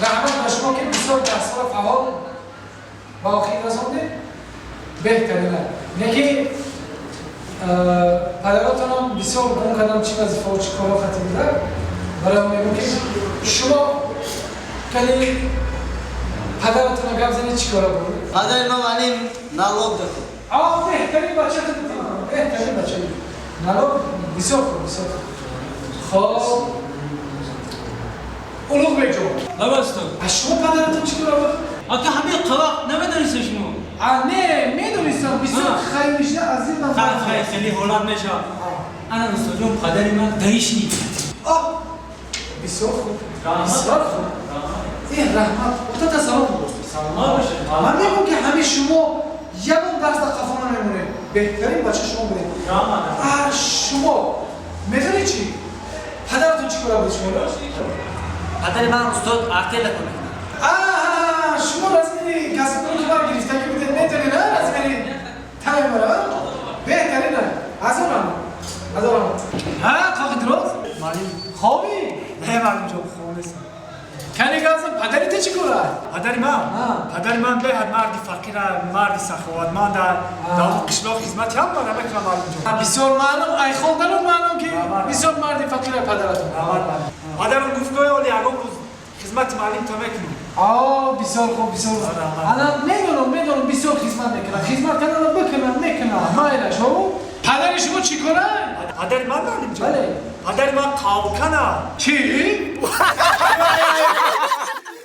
رحمت به شما که بسیار دستگاه فعال با آخیر رسانده بهترینه نگه پدراتان هم بسیار گم کردم چی وظیفه و چی کارا خطی بوده برای هم میگم که شما کلی پدراتان گفت زنی چی کارا بود؟ پدر ما معلم نالوب دکن بهترین بچه تو بودیم بهترین بچه نالوب بسیار خوب بسیار خوب خب اولوغ بیجو لبستو شما پدراتان چی کارا بود؟ آکه همه قواق نمیدونیست شما نه میدونستم بسیار خیلی میشه عزیزم خیلی هولاد میشه انا استاد جون پدری من دایش نیست بسیار خوب بسیار خوب این رحمت تو سلام بود سلام باشه من میگم که همه شما یکم درس در قفا نمیمونه بهترین بچه شما بودید شما میدونی چی پدرتون چی کار بود شما پدر من استاد ارتل کنه شما رسمی کسی کنی که بار گرفته که بودید میتونی نه رسمی تایم برای بهترین از اون کاخی درست خوابی نه معلوم جا خواب نیستم کنی گازم پدری تو چی کاره؟ پدر من به مردی فقیر مردی سخاوتمند در قشلاق خدمتی هم من نمیکنم معلوم جا بسیار معلوم ای خواندن معلوم که بسیار مردی فقیر پدرتون پدرم گفتگاه ولی اگه روز خدمت معلم تا میکنم بسیار خوب بسیار خوب انا میدونم بسیار خدمت میکنم خدمت کردن میکنم مایل شو پدر شما چی کاره؟ پدر من معلم جا بله پدر من قاوکنه چی؟